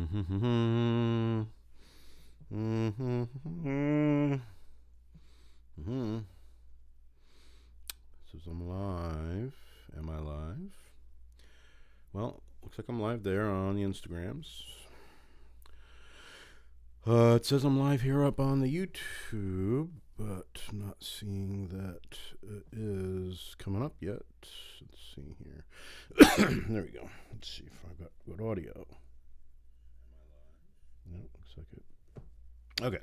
Mm-hmm. Mm-hmm. Mm-hmm. Says I'm live. Am I live? Well, looks like I'm live there on the Instagrams. It says I'm live here up on the YouTube, but not seeing that it is coming up yet. Let's see here. There we go. Let's see if I got good audio. No, looks like it. Okay.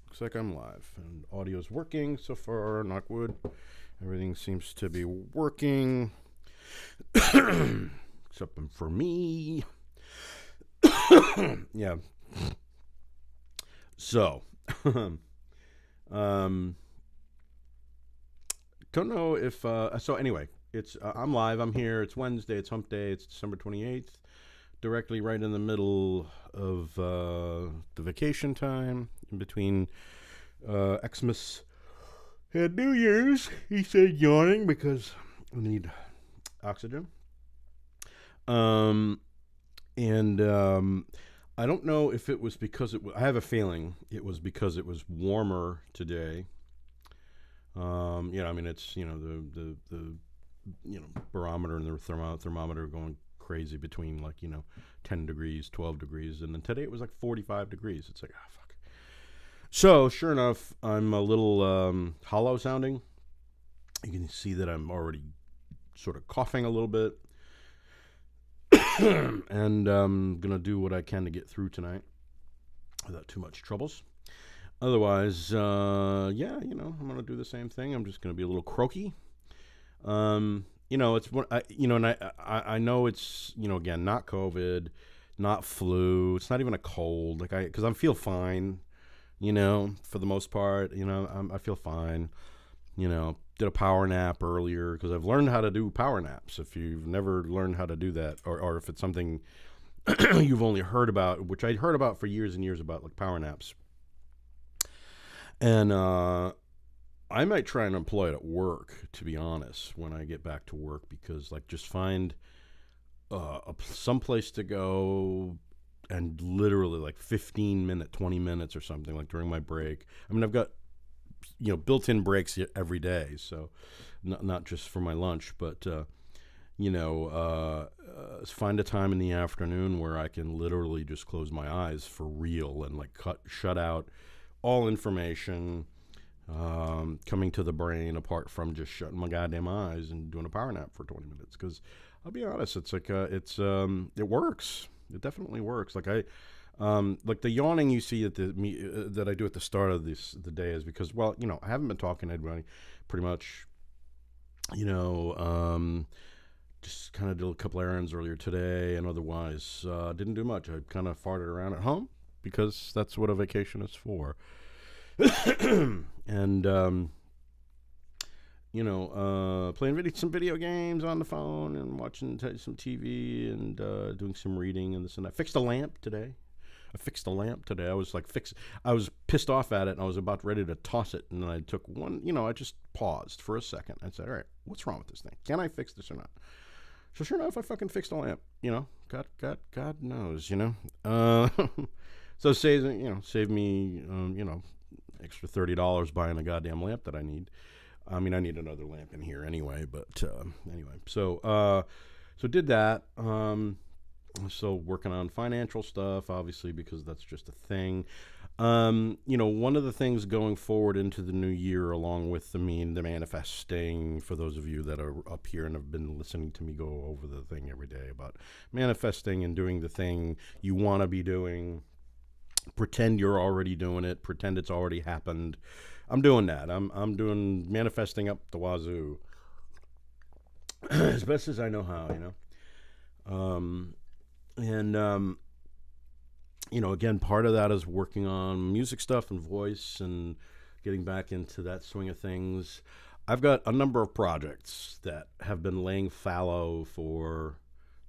Looks like I'm live, and audio's working so far, knock wood. Everything seems to be working. Except for me. Yeah. So, don't know if, so anyway, it's, I'm live, I'm here, it's Wednesday, it's hump day, it's December 28th, directly right in the middle of, the vacation time, in between, Xmas and New Year's. He said yawning because I need oxygen. I don't know if it was because I have a feeling it was because it was warmer today. I mean, it's, the barometer and the thermometer going crazy between 10 degrees, 12 degrees. And then today it was like 45 degrees. It's like, fuck. So sure enough, I'm a little, hollow sounding. You can see that I'm already sort of coughing a little bit. And I'm going to do what I can to get through tonight without too much troubles. Otherwise, I'm going to do the same thing. I'm just going to be a little croaky. It's what I know it's, again, not COVID, not flu. It's not even a cold. Because I feel fine, for the most part, I feel fine, did a power nap earlier because I've learned how to do power naps. If you've never learned how to do that, or if it's something you've only heard about, which I heard about for years and years about, like power naps. And I might try and employ it at work, to be honest, when I get back to work, because just find some place to go and literally 15 minutes, 20 minutes or something, during my break. I mean, I've got built-in breaks every day, so not just for my lunch, but find a time in the afternoon where I can literally just close my eyes for real and shut out all information coming to the brain, apart from just shutting my goddamn eyes and doing a power nap for 20 minutes. Because I'll be honest, it's it works. It definitely works. The yawning you see that I do at the start of the day is because, I haven't been talking to anybody pretty much, just kind of did a couple errands earlier today, and otherwise didn't do much. I kind of farted around at home because that's what a vacation is for. And, playing some video games on the phone and watching some TV and doing some reading and this and that. I fixed a lamp today. I was I was pissed off at it, and I was about ready to toss it. And then I took one, I just paused for a second. I said, all right, what's wrong with this thing? Can I fix this or not? So sure enough, I fucking fixed a lamp, God knows, So saved me, extra $30 buying a goddamn lamp that I need. I mean, I need another lamp in here anyway, but anyway. So did that. So working on financial stuff, obviously, because that's just a thing. One of the things going forward into the new year, along with the manifesting, for those of you that are up here and have been listening to me go over the thing every day about manifesting and doing the thing you want to be doing, pretend you're already doing it, pretend it's already happened. I'm doing that. I'm doing manifesting up the wazoo as best as I know how, again, part of that is working on music stuff and voice and getting back into that swing of things. I've got a number of projects that have been laying fallow for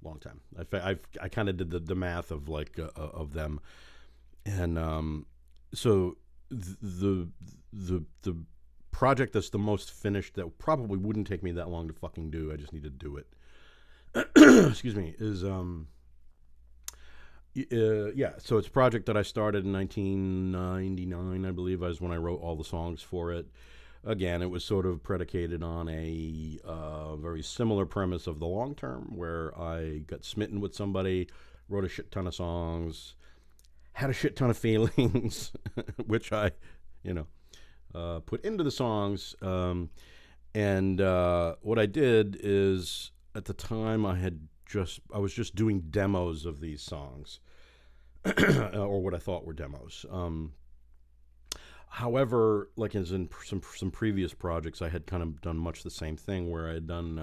a long time. I kind of did the math of of them, and so the project that's the most finished, that probably wouldn't take me that long to fucking do, I just need to do it. Excuse me, is Yeah, so it's a project that I started in 1999, I believe, was when I wrote all the songs for it. Again, it was sort of predicated on a very similar premise of the long term, where I got smitten with somebody, wrote a shit ton of songs, had a shit ton of feelings, which I, you know, put into the songs. And what I did is, at the time, I was just doing demos of these songs, or what I thought were demos. However, like as in some previous projects, I had kind of done much the same thing, where I had done,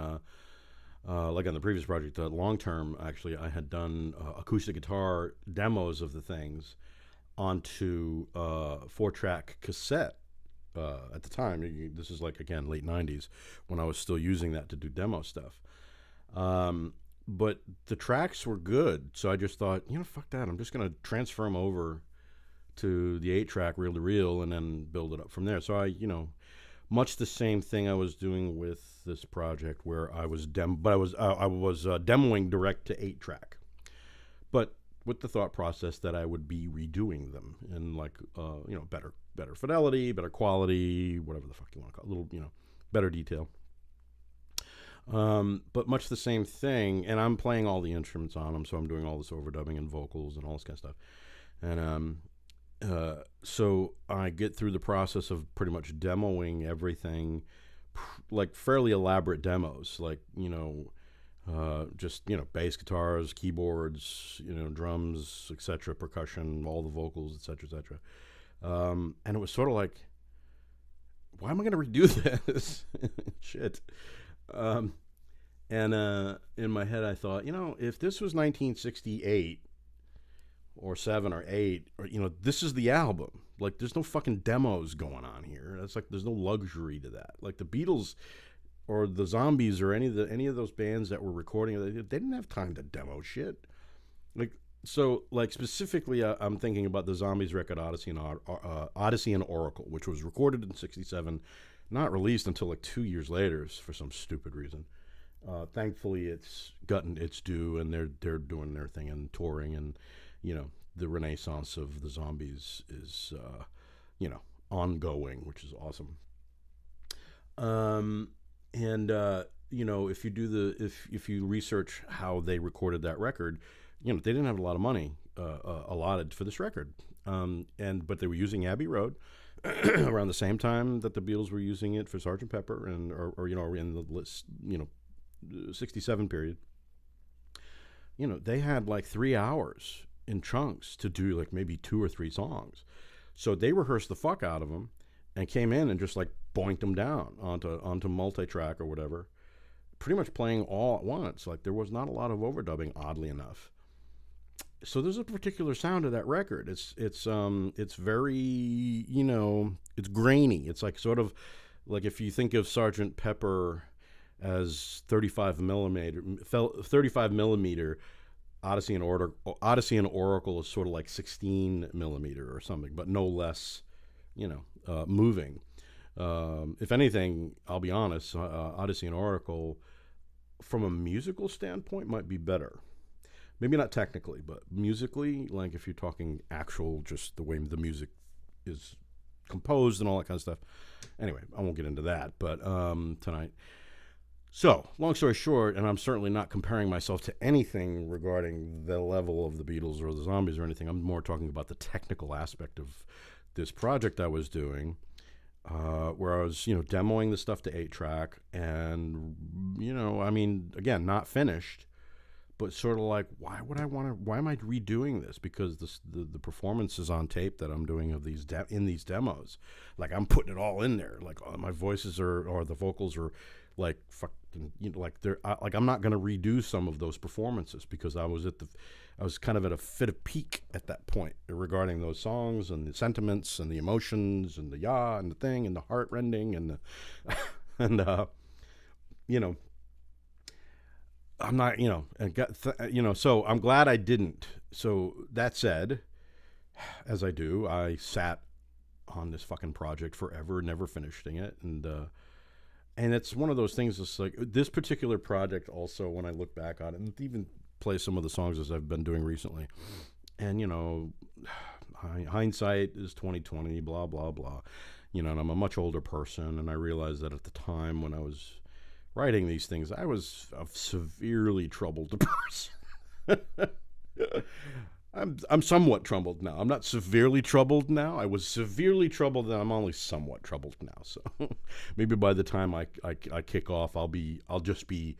like on the previous project, long term, actually, I had done acoustic guitar demos of the things onto 4-track cassette. At the time, this is like, again, late 90s, when I was still using that to do demo stuff. But the tracks were good, so I just thought, fuck that. I'm just going to transfer them over to the 8-track reel-to-reel and then build it up from there. So I, much the same thing I was doing with this project, where I was demoing direct to 8-track, but with the thought process that I would be redoing them in better fidelity, better quality, whatever the fuck you want to call it, a little, better detail. But much the same thing, and I'm playing all the instruments on them, so I'm doing all this overdubbing and vocals and all this kind of stuff. And so I get through the process of pretty much demoing everything, like fairly elaborate demos, like, just, bass guitars, keyboards, drums, etc., percussion, all the vocals, etc., etc. And it was sort of like, why am I going to redo this? Shit. And in my head, I thought, if this was 1968 or 7 or 8, or, this is the album. Like, there's no fucking demos going on here. That's like, there's no luxury to that. Like the Beatles or the Zombies or any of those bands that were recording, they didn't have time to demo shit. Like, so, like, specifically, I'm thinking about the Zombies record Odyssey and Oracle, which was recorded in '67, not released until like 2 years later for some stupid reason. Thankfully, it's gotten its due, and they're doing their thing and touring, and the renaissance of the Zombies is ongoing, which is awesome. And if you do if you research how they recorded that record, they didn't have a lot of money allotted for this record, but they were using Abbey Road around the same time that the Beatles were using it for Sgt. Pepper, and or in the 67 period. They had like 3 hours in chunks to do like maybe 2 or 3 songs, so they rehearsed the fuck out of them and came in and just like boinked them down onto multi-track or whatever, pretty much playing all at once. Like, there was not a lot of overdubbing, oddly enough. So there's a particular sound to that record. It's very, it's grainy. It's like sort of like if you think of Sgt. Pepper as 35 millimeter, Odyssey and Oracle is sort of like 16 millimeter or something, but no less, moving. If anything, I'll be honest, Odyssey and Oracle, from a musical standpoint, might be better. Maybe not technically, but musically, like if you're talking actual, just the way the music is composed and all that kind of stuff. Anyway, I won't get into that, but tonight. So, long story short, and I'm certainly not comparing myself to anything regarding the level of the Beatles or the Zombies or anything. I'm more talking about the technical aspect of this project I was doing, where I was, demoing the stuff to 8-track, and, again, not finished, but sort of like, why am I redoing this? Because the performances on tape that I'm doing of these in these demos, like, I'm putting it all in there. Like, my voices or the vocals are like fucking, like they're like, I'm not going to redo some of those performances, because I was kind of at a fit of peak at that point regarding those songs and the sentiments and the emotions and the and the thing and the heart rending and the I'm not, so I'm glad I didn't. So that said, as I do, I sat on this fucking project forever, never finishing it. And it's one of those things that's like, this particular project also, when I look back on it and even play some of the songs as I've been doing recently, and hindsight is 2020, blah blah blah, and I'm a much older person, and I realized that at the time when I was writing these things, I was a severely troubled person. I'm somewhat troubled now. I'm not severely troubled now. I was severely troubled, and I'm only somewhat troubled now. So maybe by the time I kick off, I'll just be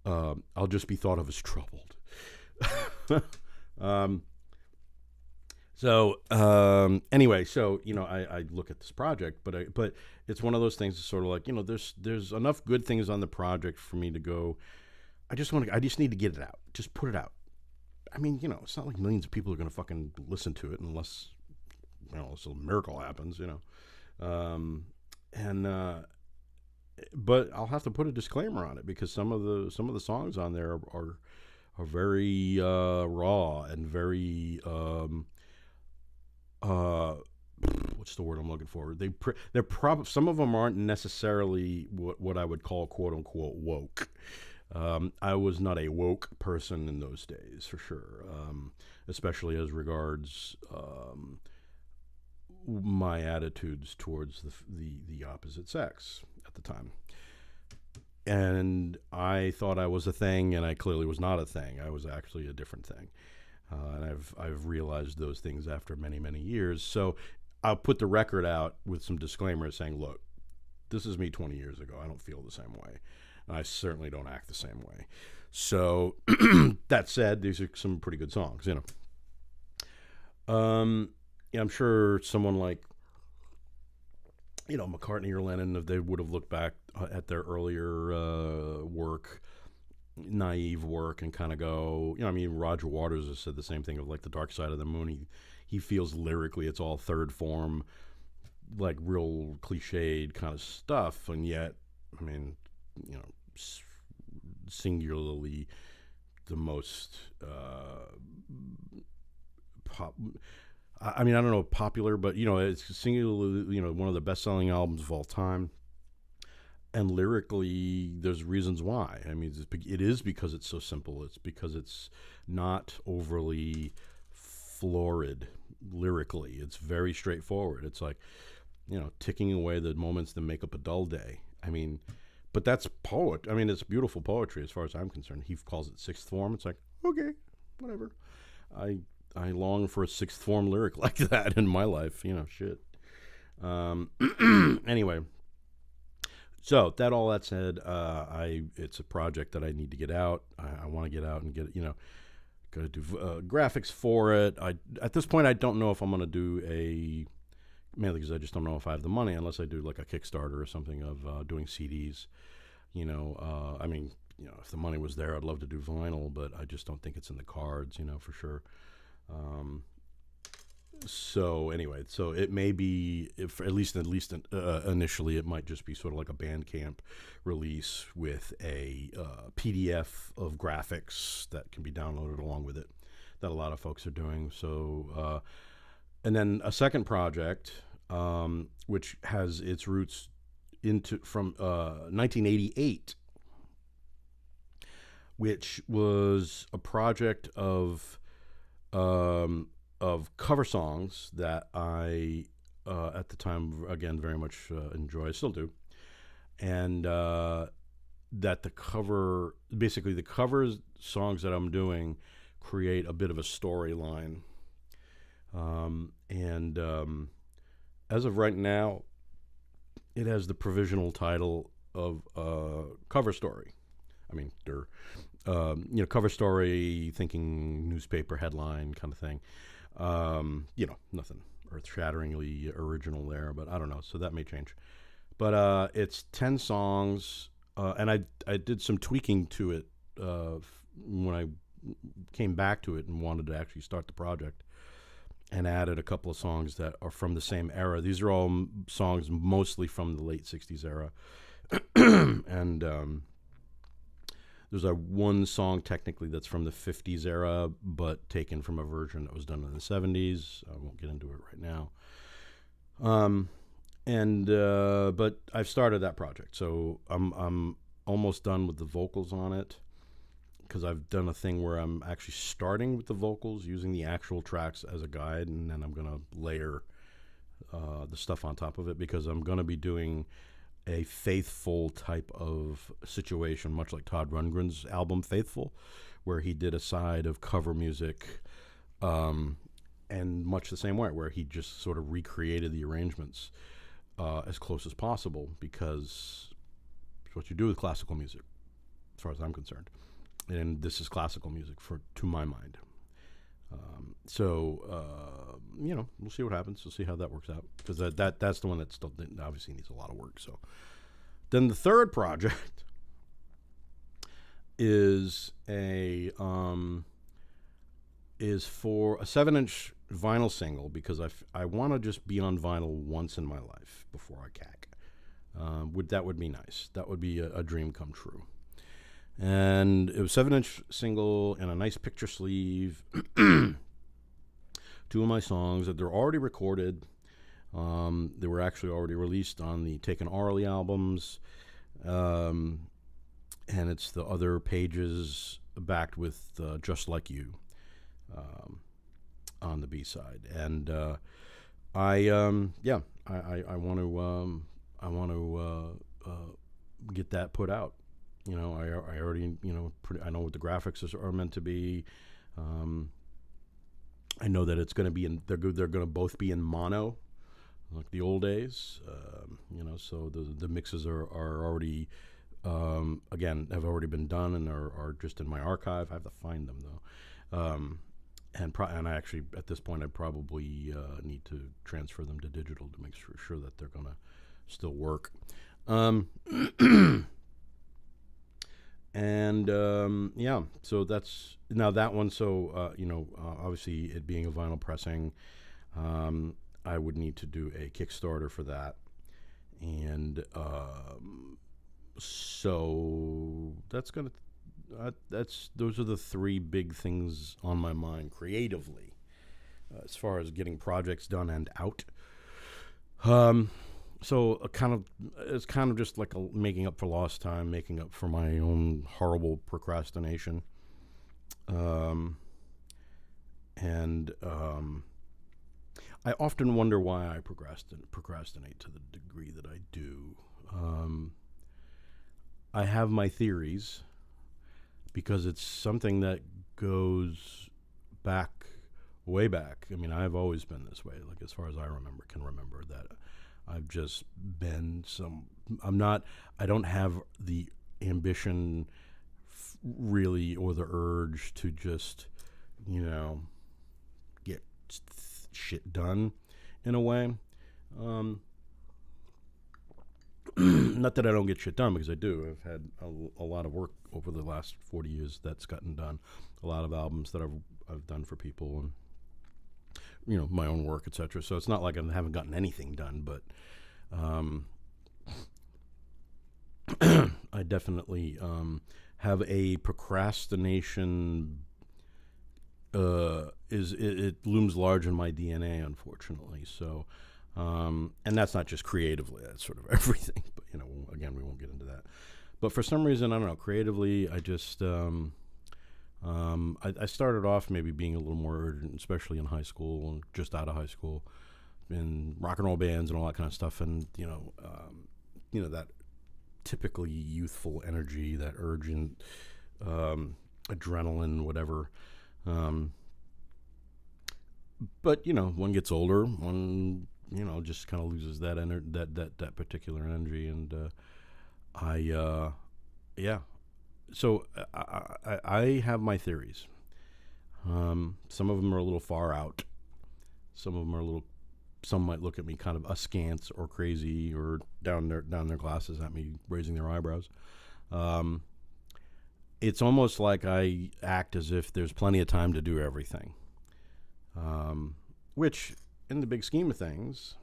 thought of as troubled. Anyway, so I look at this project, but it's one of those things. That's sort of like there's enough good things on the project for me to go. I just need to get it out. Just put it out. I mean, it's not like millions of people are going to fucking listen to it unless a miracle happens, but I'll have to put a disclaimer on it because some of the songs on there are very raw and very what's the word I'm looking for? Some of them aren't necessarily what I would call quote unquote woke. I was not a woke person in those days, for sure, especially as regards my attitudes towards the opposite sex at the time. And I thought I was a thing, and I clearly was not a thing. I was actually a different thing. And I've realized those things after many, many years. So I'll put the record out with some disclaimers saying, look, this is me 20 years ago. I don't feel the same way. I certainly don't act the same way. So that said, these are some pretty good songs, I'm sure someone like, McCartney or Lennon, if they would have looked back at their earlier work, naive work, and kind of go, Roger Waters has said the same thing of like The Dark Side of the Moon. He feels lyrically it's all third form, like real cliched kind of stuff, and yet, singularly the most I don't know popular, but it's singularly one of the best-selling albums of all time, and lyrically there's reasons why. It is because it's so simple. It's because it's not overly florid lyrically. It's very straightforward. It's like ticking away the moments that make up a dull day. But that's poet. It's beautiful poetry as far as I'm concerned. He calls it sixth form. It's like, okay, whatever. I long for a sixth form lyric like that in my life. Shit. Anyway, so all that said, it's a project that I need to get out. I want to get out and get it. Got to do graphics for it. At this point, I don't know if I'm going to do mainly because I just don't know if I have the money unless I do like a Kickstarter or something of doing CDs. If the money was there, I'd love to do vinyl, but I just don't think it's in the cards, for sure. So anyway, it may be, if at least initially, it might just be sort of like a Bandcamp release with a PDF of graphics that can be downloaded along with it, that a lot of folks are doing. So, and then a second project, which has its roots from 1988, which was a project of cover songs that I at the time again very much enjoy. I still do, and that the cover songs that I'm doing create a bit of a storyline. As of right now, it has the provisional title of Cover Story. Cover story, thinking newspaper headline kind of thing. Nothing earth-shatteringly original there, but I don't know. So that may change. But it's 10 songs, and I did some tweaking to it when I came back to it and wanted to actually start the project, and added a couple of songs that are from the same era. These are all songs mostly from the late 60s era. And there's one song technically that's from the 50s era, but taken from a version that was done in the 70s. I won't get into it right now. But I've started that project, so I'm almost done with the vocals on it. because I've done a thing where I'm actually starting with the vocals, using the actual tracks as a guide, and then I'm going to layer the stuff on top of it, because I'm going to be doing a faithful type of situation, much like Todd Rundgren's album Faithful, where he did a side of cover music, and much the same way, where he just sort of recreated the arrangements as close as possible, because it's what you do with classical music, as far as I'm concerned. And this is classical music to my mind. We'll see what happens. We'll see how that works out, because that's the one that still obviously needs a lot of work. So then the third project is for a 7-inch vinyl single, because I want to just be on vinyl once in my life before I cack. That would be nice. That would be a dream come true. And it was 7-inch single and a nice picture sleeve. 2 of my songs that they're already recorded. They were actually already released on the Taken Orally albums. And it's the other pages backed with Just Like You on the B-side. And I want to get that put out. I already, I know what the graphics are meant to be. I know that it's going to be they're going to both be in mono, like the old days. So the mixes are already, again, have already been done and are just in my archive. I have to find them though. And I actually, at this point, I probably need to transfer them to digital to make sure that they're going to still work. So that's now that one. So obviously it being a vinyl pressing, I would need to do a Kickstarter for that, and so those are the 3 big things on my mind creatively, as far as getting projects done and out. So it's kind of just like making up for lost time, making up for my own horrible procrastination. I often wonder why I procrastinate to the degree that I do. I have my theories, because it's something that goes way back. I mean, I've always been this way, like as far as I can remember that I've just been I don't have the ambition really, or the urge to just, get shit done in a way. Not that I don't get shit done, because I do. I've had a lot of work over the last 40 years that's gotten done. A lot of albums that I've done for people, and my own work, etc. So it's not like I haven't gotten anything done, but I definitely have a procrastination. It looms large in my DNA, unfortunately. So, and that's not just creatively; that's sort of everything. But again, we won't get into that. But for some reason, I don't know. Creatively, I just I started off maybe being a little more urgent, especially in high school and just out of high school, in rock and roll bands and all that kind of stuff. And that typically youthful energy, that urgent adrenaline, whatever. But one gets older, one just kind of loses that that particular energy, and So I have my theories. Some of them are a little far out. Some of them are some might look at me kind of askance or crazy, or down their glasses at me, raising their eyebrows. It's almost like I act as if there's plenty of time to do everything. Which, in the big scheme of things,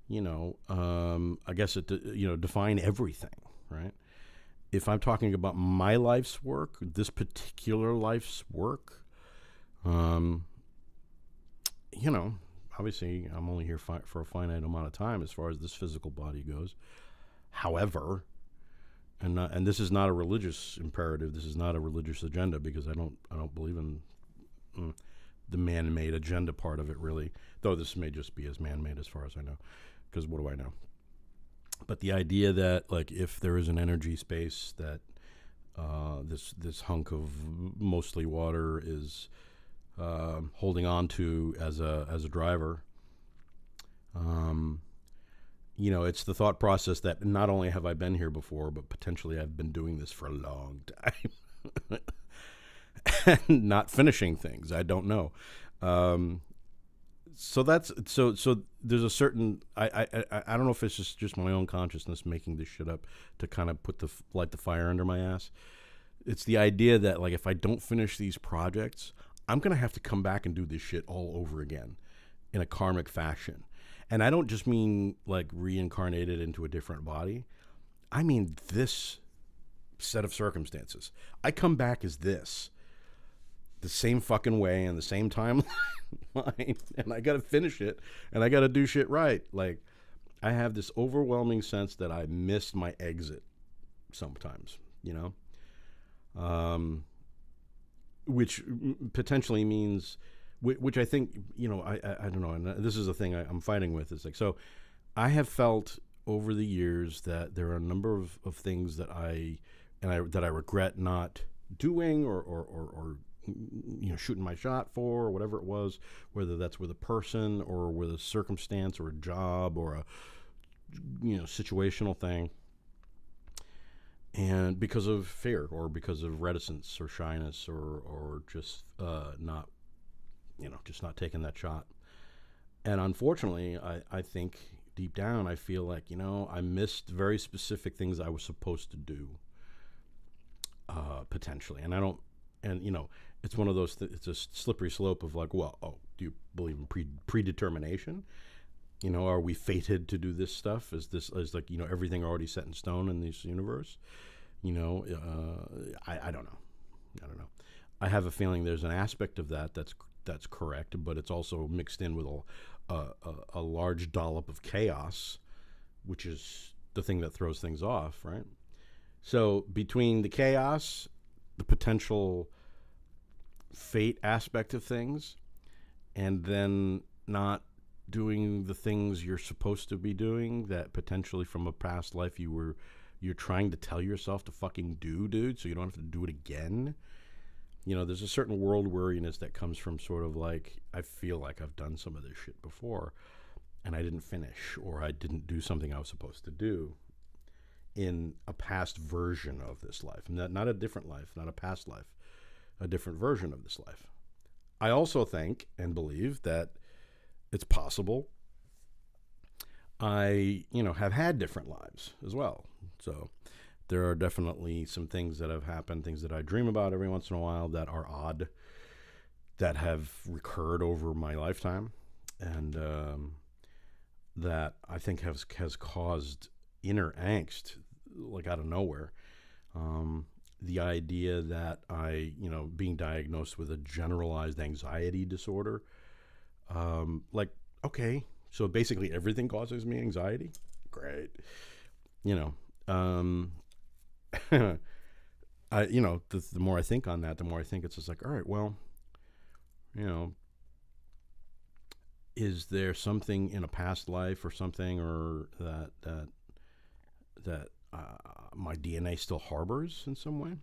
I guess define everything, right? If I'm talking about my life's work, this particular life's work, obviously I'm only here for a finite amount of time as far as this physical body goes. However, and this is not a religious imperative. This is not a religious agenda, because I don't believe in the man-made agenda part of it, really. Though this may just be as man-made as far as I know, because what do I know? But the idea that, like, if there is an energy space that this hunk of mostly water is holding on to as a driver, it's the thought process that not only have I been here before, but potentially I've been doing this for a long time and not finishing things. I don't know. So that's so there's a certain I don't know if it's just my own consciousness making this shit up to kind of light the fire under my ass. It's the idea that, like, if I don't finish these projects, I'm gonna have to come back and do this shit all over again in a karmic fashion. And I don't just mean like reincarnated into a different body. I mean this set of circumstances. I come back as this, the same fucking way and the same timeline, and I gotta finish it, and I gotta do shit right. Like, I have this overwhelming sense that I missed my exit sometimes, which potentially means, which I think, I don't know, and this is the thing I'm fighting with. It's like, so I have felt over the years that there are a number of things that I regret not doing or shooting my shot for, or whatever it was, whether that's with a person or with a circumstance or a job or a situational thing, and because of fear or because of reticence or shyness or just not taking that shot. And unfortunately, I think deep down I feel like I missed very specific things I was supposed to do, potentially. And I don't, and it's one of those it's a slippery slope of like, well, do you believe in predetermination? Are we fated to do this stuff? Is like everything already set in stone in this universe? I don't know. I have a feeling there's an aspect of that's correct, but it's also mixed in with a large dollop of chaos, which is the thing that throws things off, right? So between the chaos, the potential fate aspect of things, and then not doing the things you're supposed to be doing that potentially from a past life you're trying to tell yourself to fucking do, dude, so you don't have to do it again. There's a certain world weariness that comes from sort of like, I feel like I've done some of this shit before and I didn't finish, or I didn't do something I was supposed to do in a past version of this life. Not a different life, not a past life, a different version of this life. I also think and believe that it's possible I, have had different lives as well. So there are definitely some things that have happened, things that I dream about every once in a while that are odd, that have recurred over my lifetime, and that I think has caused inner angst, like out of nowhere. The idea that I, being diagnosed with a generalized anxiety disorder, like, okay, so basically everything causes me anxiety? Great. The more I think on that, the more I think it's just like, all right, well, is there something in a past life or something, or that my DNA still harbors in some way?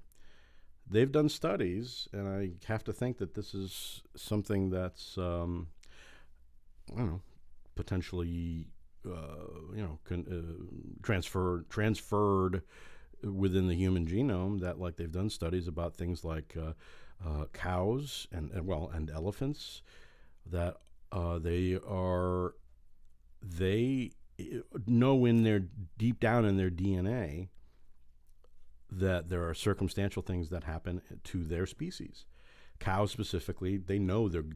They've done studies, and I have to think that this is something that's, potentially, transferred within the human genome. That, like, they've done studies about things like cows and elephants, that they know in their deep down in their DNA that there are circumstantial things that happen to their species. Cows specifically, they know deep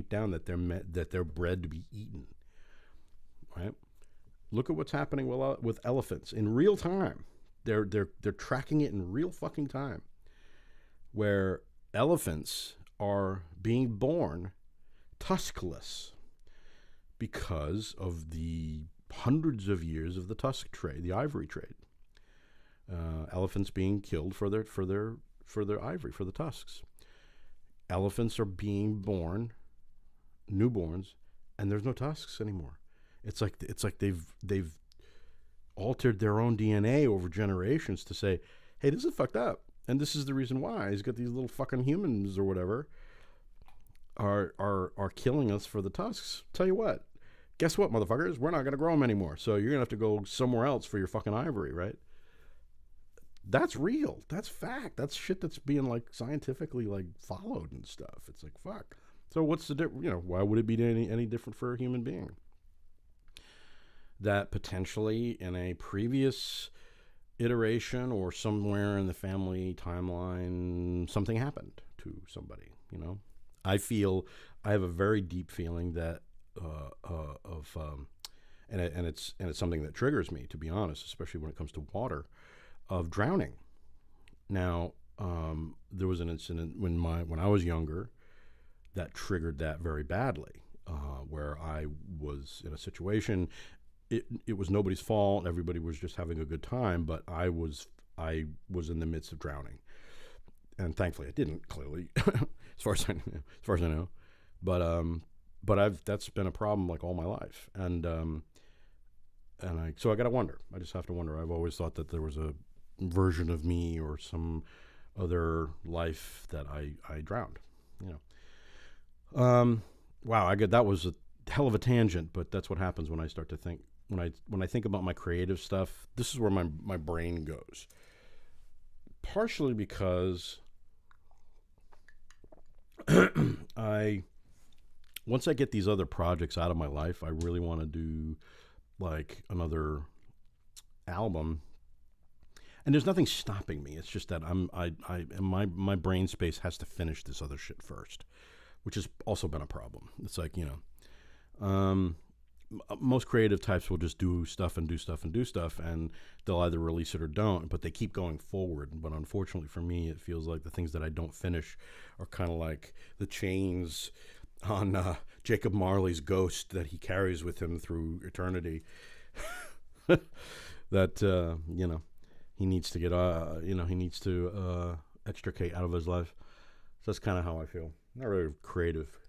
down that they're bred to be eaten. Right? Look at what's happening with elephants in real time. They're tracking it in real fucking time, where elephants are being born tuskless because of the hundreds of years of the tusk trade, the ivory trade. Elephants being killed for their ivory, for the tusks. Elephants are being born, newborns, and there's no tusks anymore. It's like they've altered their own DNA over generations to say, hey, this is fucked up, and this is the reason why. He's got these little fucking humans or whatever are killing us for the tusks. Tell you what, guess what, motherfuckers? We're not gonna grow them anymore. So you're gonna have to go somewhere else for your fucking ivory, right? That's real. That's fact. That's shit that's being like scientifically like followed and stuff. It's like fuck. So what's the difference? Why would it be any different for a human being? That potentially in a previous iteration or somewhere in the family timeline, something happened to somebody. I have a very deep feeling that and it's something that triggers me, to be honest, especially when it comes to water, of drowning. Now, there was an incident when I was younger that triggered that very badly, where I was in a situation. It was nobody's fault. Everybody was just having a good time, but I was in the midst of drowning, and thankfully I didn't. Clearly, as far as I know, but that's been a problem like all my life, and so I got to wonder. I just have to wonder. I've always thought that there was a version of me or some other life that I drowned. Wow, that was a hell of a tangent, but that's what happens when I start to think. When I think about my creative stuff, this is where my brain goes. Partially because once I get these other projects out of my life, I really want to do like another album. And there's nothing stopping me. It's just that my brain space has to finish this other shit first, which has also been a problem. It's like, most creative types will just do stuff and do stuff and do stuff, and they'll either release it or don't, but they keep going forward. But unfortunately for me, it feels like the things that I don't finish are kind of like the chains on Jacob Marley's ghost that he carries with him through eternity. That, he needs to get, he needs to extricate out of his life. So that's kind of how I feel. Not really a creative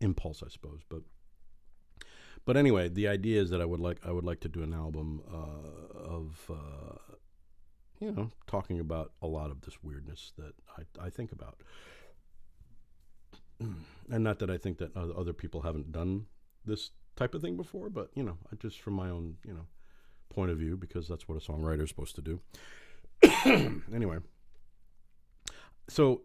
impulse, I suppose, but anyway, the idea is that I would like to do an album of talking about a lot of this weirdness that I think about, and not that I think that other people haven't done this type of thing before, but just from my own point of view, because that's what a songwriter is supposed to do. Anyway, so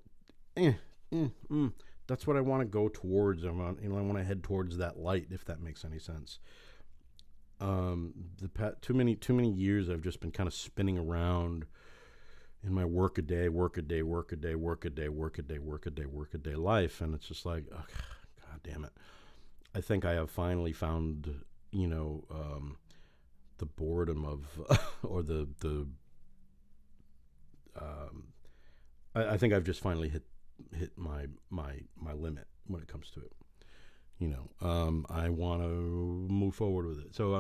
that's what I want to go towards. I want to head towards that light, if that makes any sense. Too many years I've just been kind of spinning around in my work a day life, and it's just like, oh, God damn it. I think I have finally found, the boredom of, or I think I've just finally hit my limit when it comes to it. I want to move forward with it. So,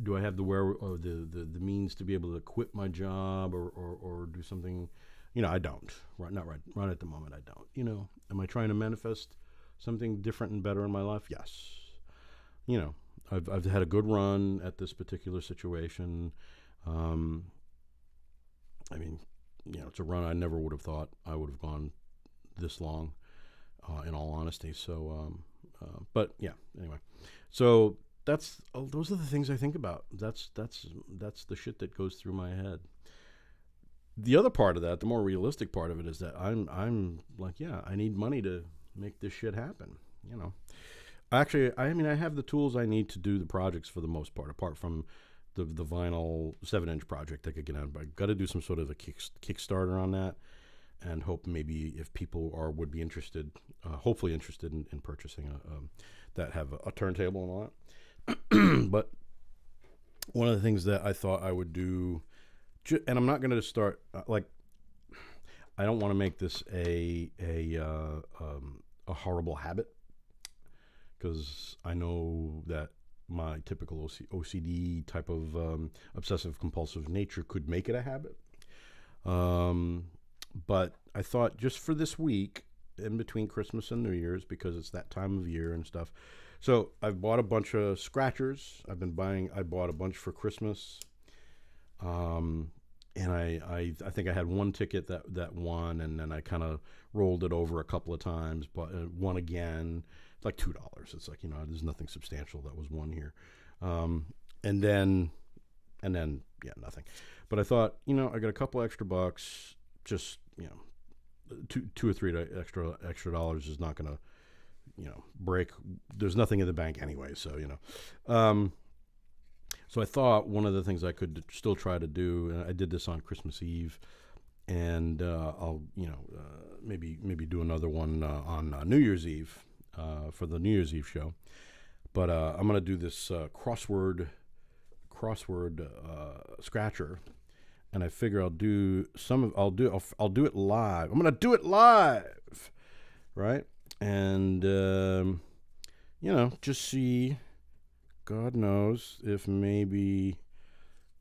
do I have the the means to be able to quit my job or do something? I don't. Right at the moment, I don't. Am I trying to manifest something different and better in my life? Yes. I've had a good run at this particular situation. It's a run I never would have thought I would have gone this long, in all honesty. So, but yeah, anyway. So those are the things I think about. That's the shit that goes through my head. The other part of that, the more realistic part of it, is that I'm like, yeah, I need money to make this shit happen. Actually, I have the tools I need to do the projects for the most part, apart from the vinyl 7-inch project I could get out. But I've got to do some sort of a Kickstarter on that, and hope maybe if people would be interested, hopefully interested in purchasing that have a turntable and all that. But one of the things that I thought I would do, and I'm not going to start I don't want to make this a horrible habit, because I know that my typical OCD type of obsessive compulsive nature could make it a habit. But I thought just for this week, in between Christmas and New Year's, because it's that time of year and stuff. So I've bought a bunch of scratchers. I bought a bunch for Christmas. And I think I had one ticket that won, and then I kind of rolled it over a couple of times, but won again. It's like $2. It's like, there's nothing substantial that was won here. And then yeah, nothing. But I thought, I got a couple extra bucks, just, two or three extra dollars is not going to, break. There's nothing in the bank anyway. So, so I thought one of the things I could still try to do, and I did this on Christmas Eve, and I'll, maybe do another one on New Year's Eve for the New Year's Eve show. But I'm going to do this crossword scratcher, and I figure I'll do it live. I'm going to do it live, right? And just see. God knows if maybe,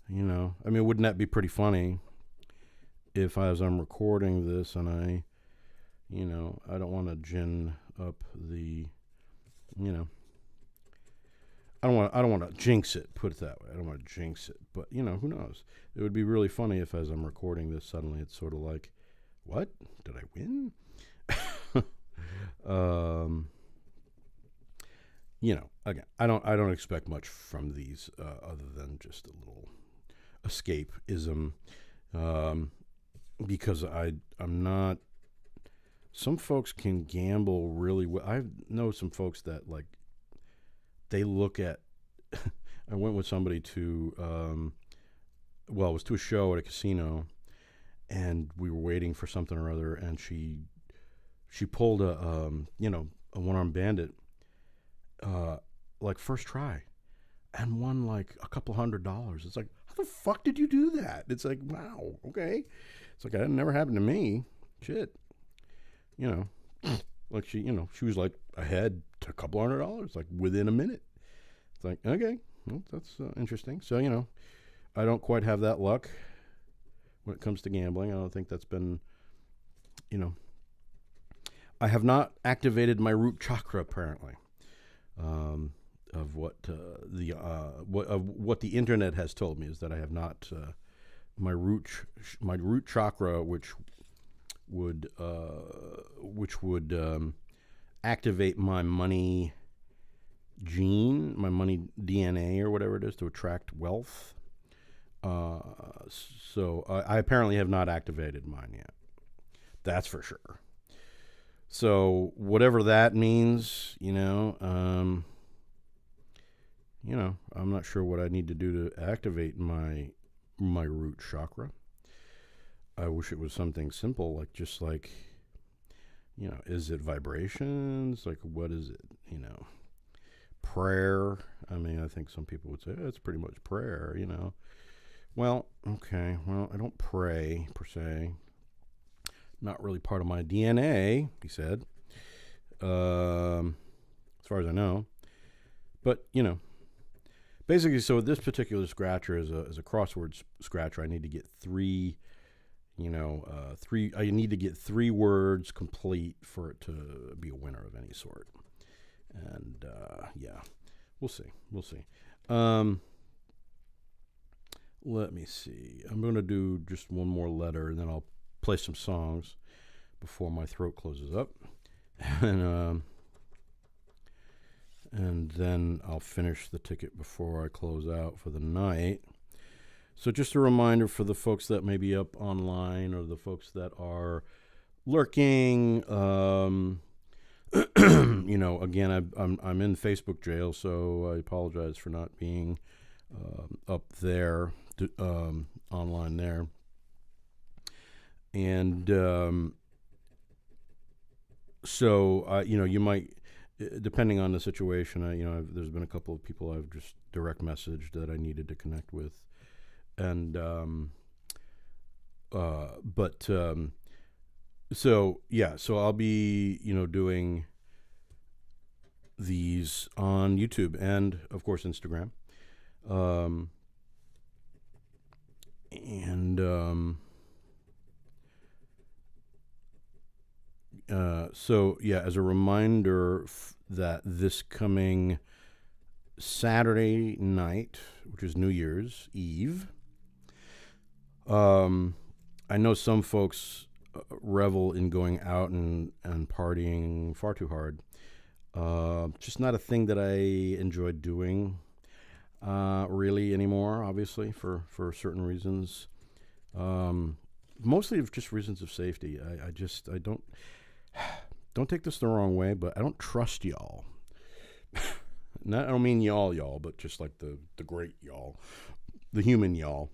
wouldn't that be pretty funny if as I'm recording this and I don't want to gin up the, I don't want to jinx it, put it that way. I don't want to jinx it, but who knows? It would be really funny if as I'm recording this, suddenly it's sort of like, what? Did I win? Again, I don't expect much from these other than just a little escapism, because I'm not. Some folks can gamble really well. I know some folks that they look at. I went with somebody to, it was to a show at a casino, and we were waiting for something or other, and she pulled a one-armed bandit. First try, and won a couple $100. It's like, how the fuck did you do that? It's like, wow, okay. It's like, that never happened to me. Shit. She was ahead to a couple $100, within a minute. It's like, okay, well, that's interesting. So, I don't quite have that luck when it comes to gambling. I don't think that's been, I have not activated my root chakra, apparently. Of what the internet has told me is that I have not my root chakra, which would activate my money gene, my money DNA or whatever it is to attract wealth. So I apparently have not activated mine yet. That's for sure. So whatever that means, I'm not sure what I need to do to activate my root chakra. I wish it was something simple, is it vibrations? What is it? Prayer. I think some people would say it's pretty much prayer, Well, okay. Well, I don't pray per se. Not really part of my DNA, he said, as far as I know. But, basically, so this particular scratcher is a crossword scratcher. I need to get three words complete for it to be a winner of any sort. And, we'll see. Let me see. I'm going to do just one more letter, and then I'll play some songs before my throat closes up, and then I'll finish the ticket before I close out for the night. So just a reminder for the folks that may be up online or the folks that are lurking. Again, I'm in Facebook jail, so I apologize for not being up there online there. And so you might, depending on the situation, there's been a couple of people I've just direct messaged that I needed to connect with, and so I'll be doing these on YouTube and, of course, Instagram. So, yeah, as a reminder that this coming Saturday night, which is New Year's Eve, I know some folks revel in going out and partying far too hard. Just not a thing that I enjoy doing really anymore, obviously, for certain reasons. Mostly just reasons of safety. I don't take this the wrong way, but I don't trust y'all. I don't mean y'all, but just like the great y'all, the human y'all.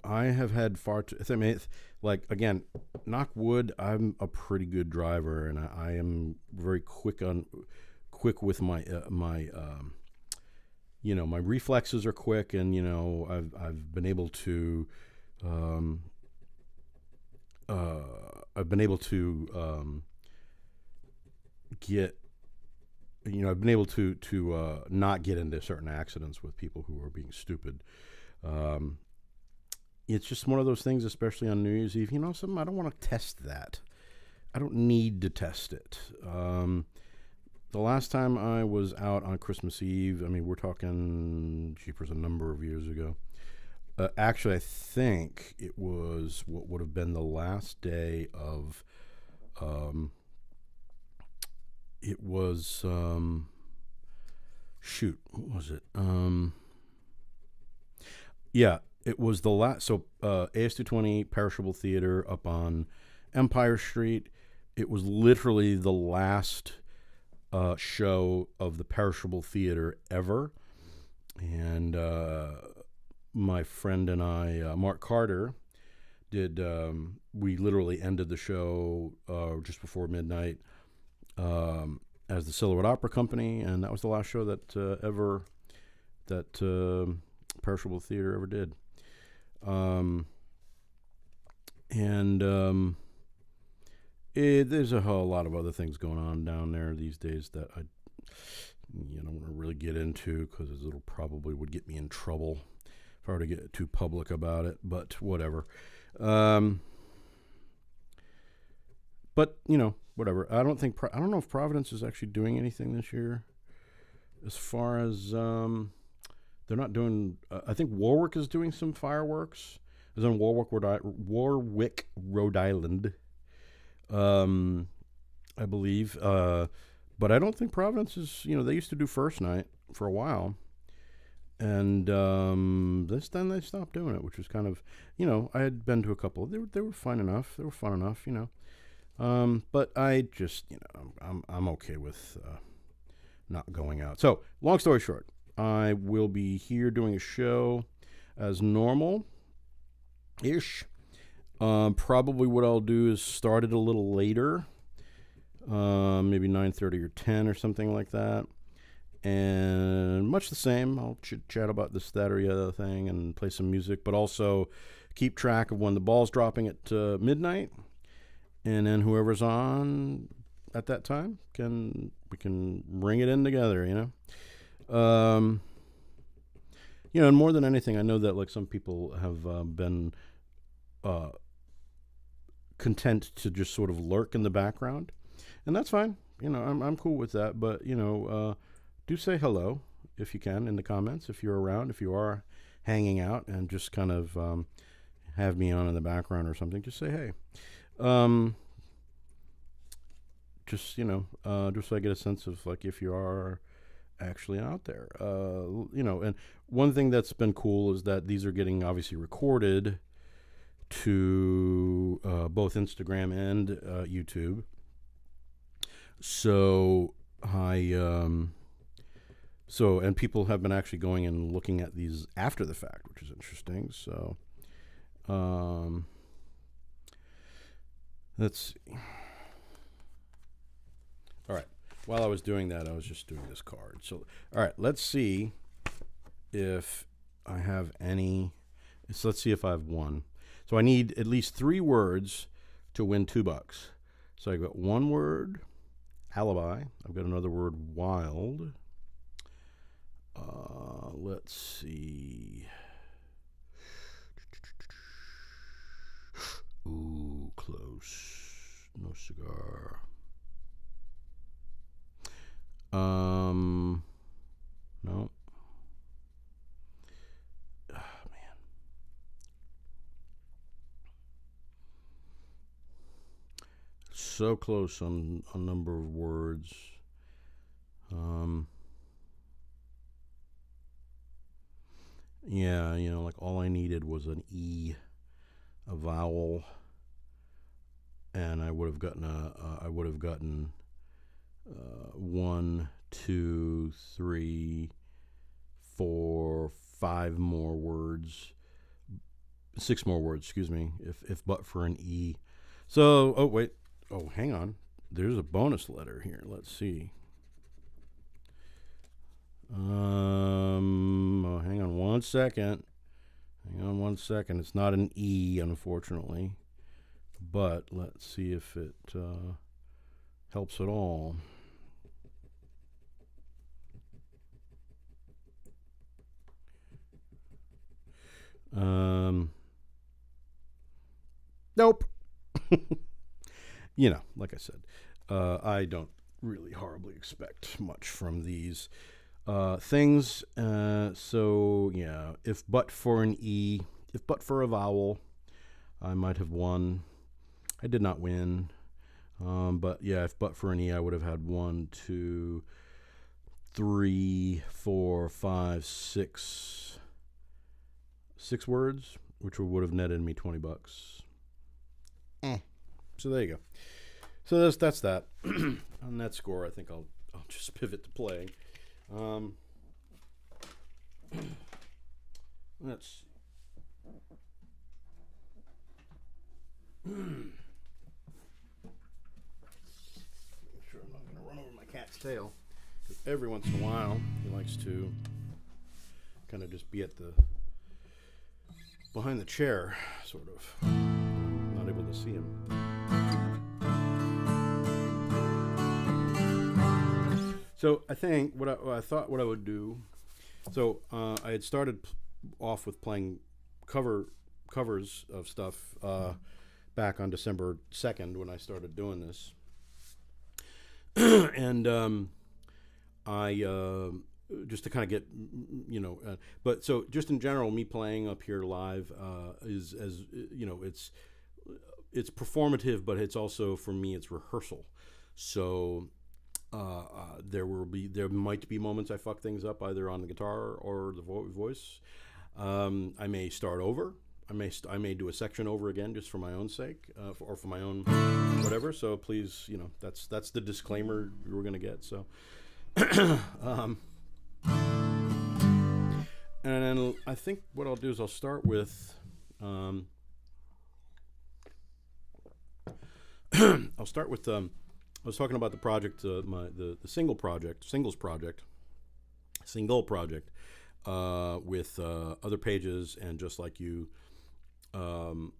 I have had far too. I mean, like, again, knock wood. I'm a pretty good driver, and I am very quick with my my reflexes are quick, and I've been able to get. I've been able to not get into certain accidents with people who are being stupid. It's just one of those things, especially on New Year's Eve. Something, I don't want to test that. I don't need to test it. The last time I was out on Christmas Eve, I mean, we're talking, jeepers, a number of years ago. Actually, I think it was what would have been the last day of, it was, what was it? Yeah, it was the last, so AS220 Perishable Theater up on Empire Street. It was literally the last show of the Perishable Theater ever. And my friend and I, Mark Carter, we literally ended the show just before midnight as the Silhouette Opera Company, and that was the last show that Perishable Theater ever did. There's a whole lot of other things going on down there these days that I don't want to really get into, because it'll probably would get me in trouble if I were to get too public about it, but whatever. But whatever. I don't know if Providence is actually doing anything this year, as far as they're not doing. I think Warwick is doing some fireworks. It's in Warwick, Rhode Island, I believe. But I don't think Providence is. They used to do first night for a while, and then they stopped doing it, which was kind of. I had been to a couple. They were fun enough. They were fun enough. But I just, I'm okay with not going out. So, long story short, I will be here doing a show as normal-ish. Probably what I'll do is start it a little later, maybe 9:30 or 10 or something like that. And much the same, I'll chat about this, that, or the other thing and play some music, but also keep track of when the ball's dropping at midnight. And then whoever's on at that time we can ring it in together, and more than anything, I know that like some people have been content to just sort of lurk in the background, and that's fine. I'm cool with that. But do say hello if you can in the comments, if you're around, if you are hanging out, and just kind of have me on in the background or something. Just say hey. Just so I get a sense of like if you are actually out there, and one thing that's been cool is that these are getting obviously recorded to both Instagram and YouTube. So and people have been actually going and looking at these after the fact, which is interesting. So, let's see. All right. While I was doing that, I was just doing this card. So, all right, let's see if I have any. Let's see if I have one. So I need at least 3 words to win $2. So I got one word, alibi. I've got another word, wild. Let's see. Ooh, close. No cigar. No. Ah, man. So close on a number of words. Yeah, like all I needed was an E, a vowel, and I would have gotten 1, 2, 3, 4, 5 more words, 6 more words, excuse me, if but for an E. So, hang on. There's a bonus letter here. Let's see. Hang on one second. It's not an E, unfortunately, but let's see if it helps at all. Nope. Like I said, I don't really horribly expect much from these things. So yeah, if but for an E, if but for a vowel, I might have won. I did not win. But yeah, if but for an E, I would have had 1, 2, 3, 4, 5, 6 words, which would have netted me $20. So there you go. So that's that. On that score, I think I'll just pivot to playing. Let's see. Make sure I'm not going to run over my cat's tail, because every once in a while he likes to kind of just be at the behind the chair, sort of. I'm not able to see him. So I think what I thought what I would do. So I had started off with playing covers of stuff back on December 2nd when I started doing this, and I just to kind of get but so just in general, me playing up here live is, as it's performative, but it's also, for me, it's rehearsal. So there might be moments I fuck things up either on the guitar or the voice. I may start over. I may do a section over again just for my own sake, or for my own whatever. So please, that's the disclaimer you're going to get. So, and then I think what I'll do is I'll start with. I was talking about the project, the single project, with other pages and Just Like You, and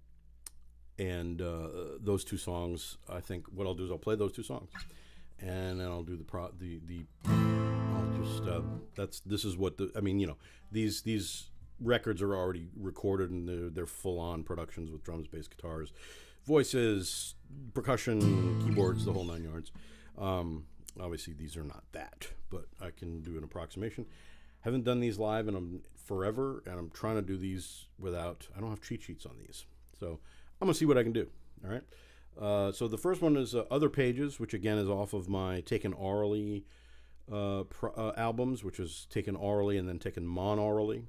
those two songs. I think what I'll do is I'll play those two songs, and then I'll do this is what these records are already recorded, and they're full on productions with drums, bass, guitars, voices, percussion, keyboards, the whole 9 yards. Obviously these are not that, but I can do an approximation. Haven't done these live in forever, and I'm trying to do these without. I don't have cheat sheets on these, so I'm gonna see what I can do. All right. So the first one is Other Pages, which again is off of my Taken Orally albums, which is taken orally and then taken monorally.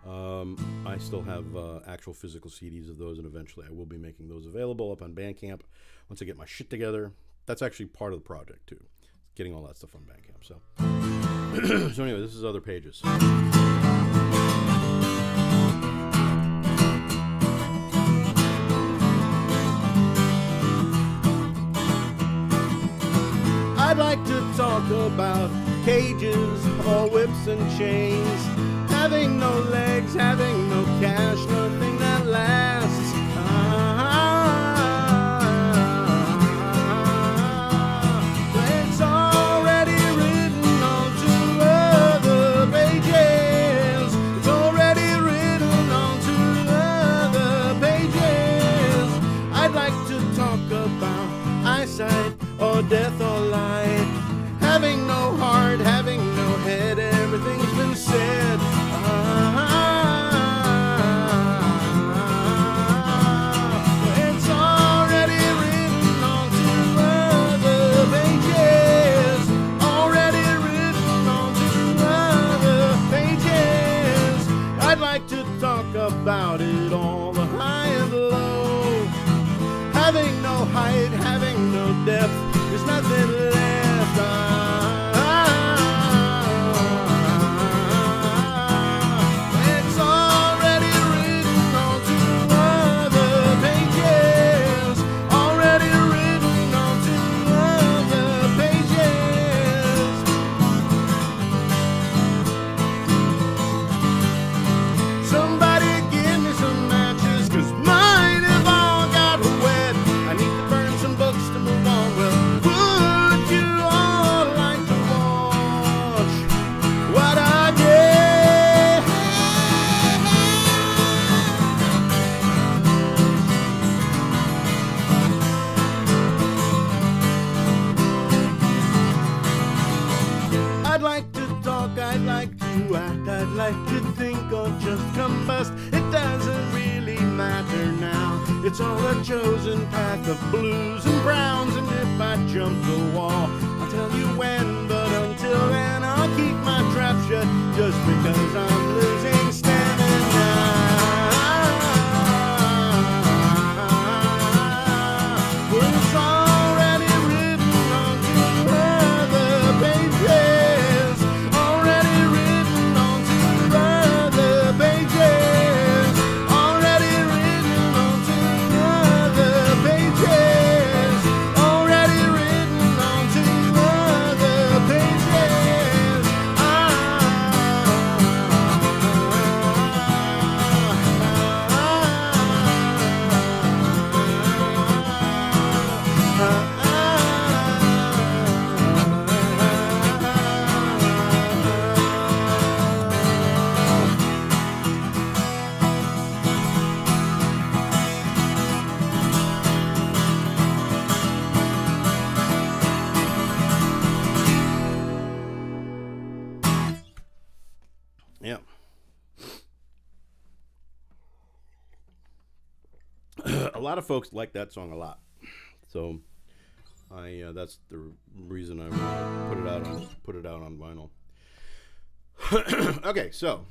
I still have actual physical CDs of those, and eventually I will be making those available up on Bandcamp once I get my shit together. That's actually part of the project too, getting all that stuff on Bandcamp. So, so anyway, this is Other Pages. I'd like to talk about cages or whips and chains, having no legs, having no cash, nothing that lasts. death or life. Having no heart, having no head, everything's been said. It's already written onto other pages. Already written onto other pages. I'd like to talk about it all, the high and low. Having no height, having no depth, there's nothing left. It's already written onto other pages. Already written onto other pages. Somebody give me some matches, 'cause mine have all got wet. I need to burn some books to move on. Well, would you all like to watch what I did? I'd like to talk, I'd like to act, I'd like to think or just combust. It doesn't really matter now. It's all a chosen path of blues and browns. And if I jump the wall, I'll tell you when. But until then, I'll keep my trap shut, just because I'm losing stamina. It's already written onto other pages. Already written onto other pages. Already written onto other pages. Already written onto other pages. Yeah. A lot of folks like that song a lot, so that's the reason I put it out on vinyl. Okay, so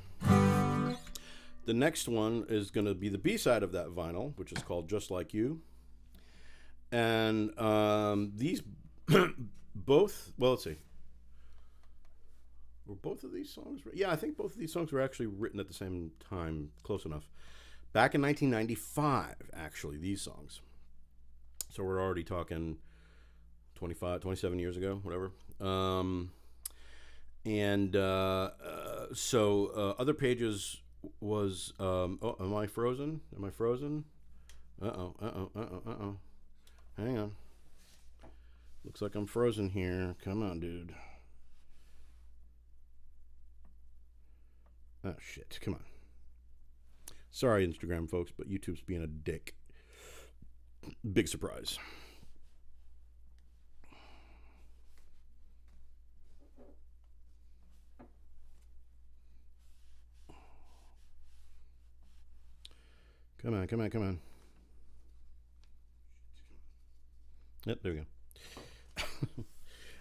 the next one is going to be the B-side of that vinyl, which is called Just Like You. And these both, well, let's see. Were both of these songs? Yeah, I think both of these songs were actually written at the same time, close enough. Back in 1995, actually, these songs. So we're already talking 27 years ago, whatever. So Other Pages was, oh, am I frozen? Am I frozen? Uh-oh. Hang on. Looks like I'm frozen here. Come on, dude. Oh, shit. Come on. Sorry, Instagram folks, but YouTube's being a dick. Big surprise. Come on. Yep, there we go.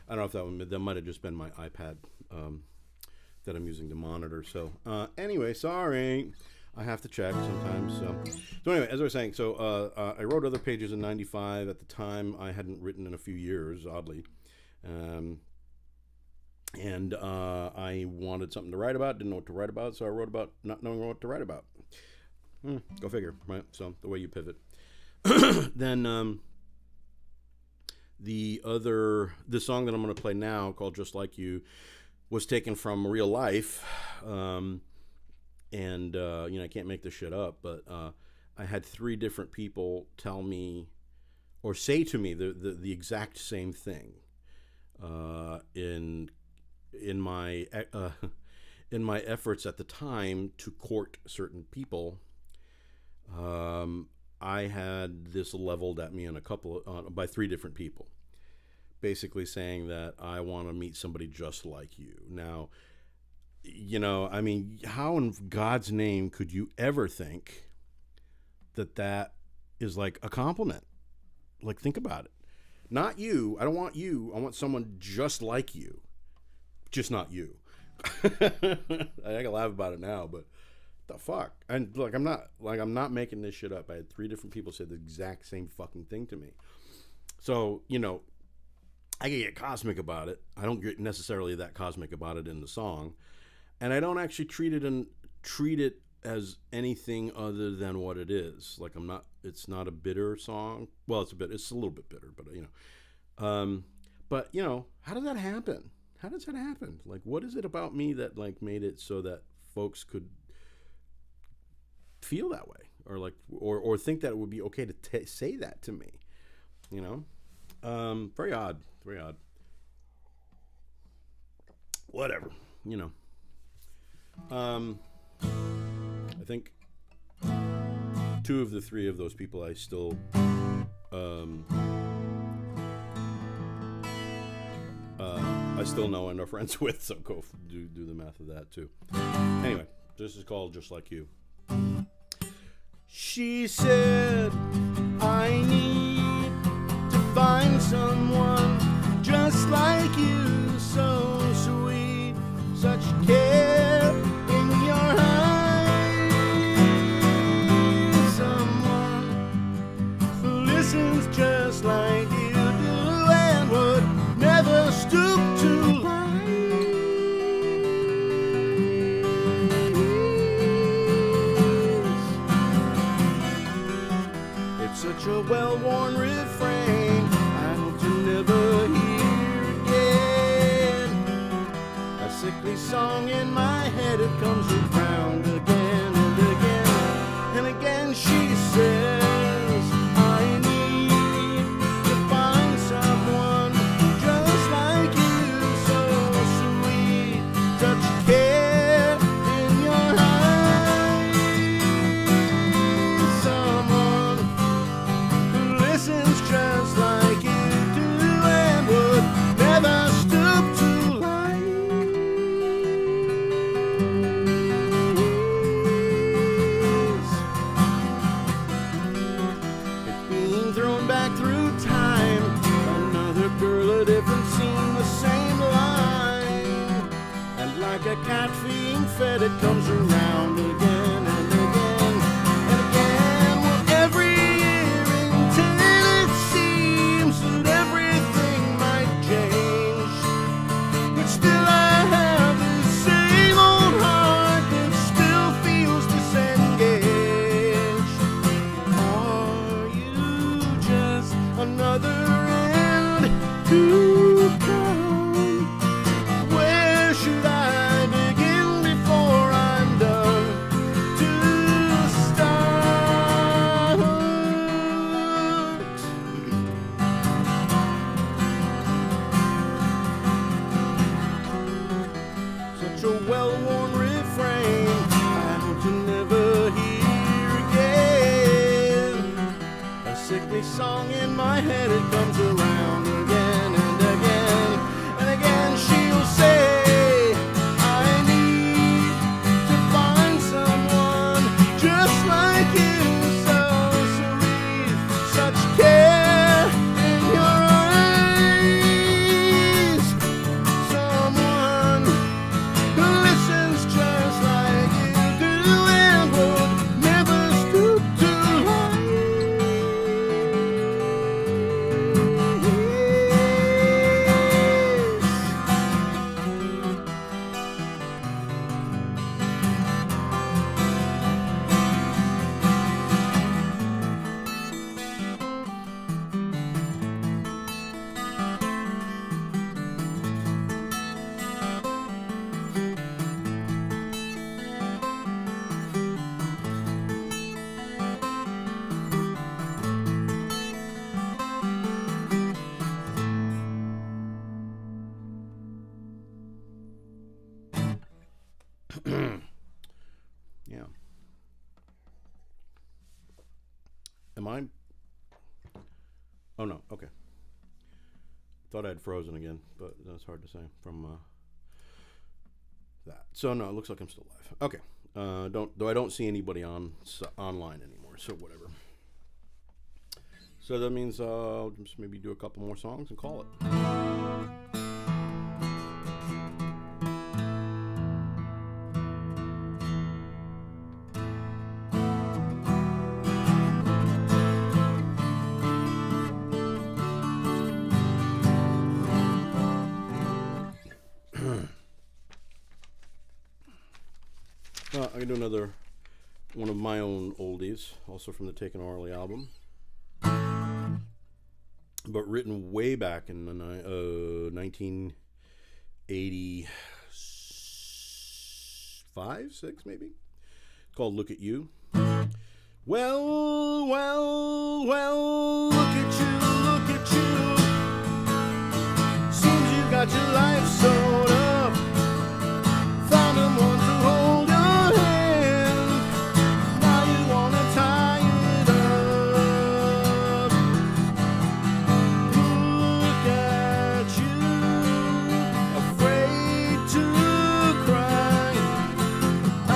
I don't know if that might have just been my iPad that I'm using to monitor. So anyway, sorry. I have to check sometimes. So anyway, as I was saying, I wrote Other Pages in 95. At the time, I hadn't written in a few years, oddly. And I wanted something to write about, didn't know what to write about, so I wrote about not knowing what to write about. Go figure, right? So the way you pivot. Then the song that I'm going to play now, called Just Like You, was taken from real life. I can't make this shit up, but I had 3 different people tell me or say to me the exact same thing in my efforts at the time to court certain people. I had this leveled at me in by 3 different people. basically saying that I want to meet somebody just like you. Now, you know, I mean, how in God's name could you ever think that that is like a compliment? Like, think about it. Not you. I don't want you. I want someone just like you. Just not you. I can laugh about it now, but the fuck? And look, I'm not making this shit up. I had 3 different people say the exact same fucking thing to me. So, you know, I can get cosmic about it. I don't get necessarily that cosmic about it in the song. And I don't actually treat it as anything other than what it is. Like, it's not a bitter song. Well, it's a little bit bitter, but you know. But you know, how did that happen? How does that happen? Like, what is it about me that like made it so that folks could feel that way, or like, or think that it would be okay to say that to me? You know, very odd. Very odd. Whatever. You know. I think 2 of the 3 of those people I still know and are friends with, so go do the math of that too. Anyway, this is called Just Like You. She said, I need to find someone just like you, so sweet, such care in your eyes, someone who listens just like you do and would never stoop to lies. It's such a well-worn refrain, I hope to never hear again. A sickly song in my head, it comes around again and again. And again she says, I need to find someone just like you, so sweet, such care in your eyes, someone who listens just like you do and would never stoop to like a cat being fed, it comes around again and again and again. Well, every year until it seems that everything might change, but still I have the same old heart that still feels disengaged. Are you just another end to come? Where should I song in my head, it comes around again and again and again. She'll say, I need to find someone just like you, so sweet, such care in your eyes, someone who listens just like you do and would never stoop to lie. Yeah. Am I? Oh no. Okay. Thought I had frozen again, but that's hard to say from that. So no, it looks like I'm still live. Okay. I don't see anybody online anymore, so whatever. So that means I'll just maybe do a couple more songs and call it. I can do another one of my own oldies, also from the Taken Orally album, but written way back in 1985, 6 maybe. It's called "Look at You." Well, well, well, look at you, look at you. Seems you got your life sewed up. Found someone to hold your hand. Now you wanna tie it up. Look at you, afraid to cry. I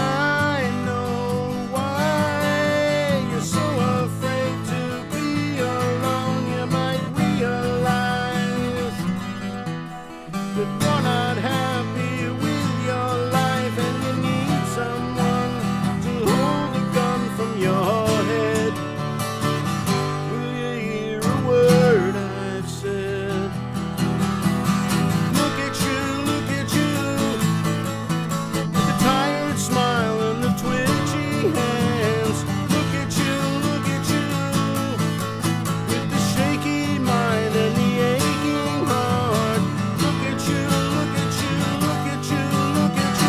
know why you're so afraid to be alone. You might realize that you're not happy with your life, and you need someone to hold a gun from your head. Will you hear a word I've said? Look at you, look at you, with the tired smile and the twitchy hands. Look at you, with the shaky mind and the aching heart. Look at you, look at you, look at you, look at you.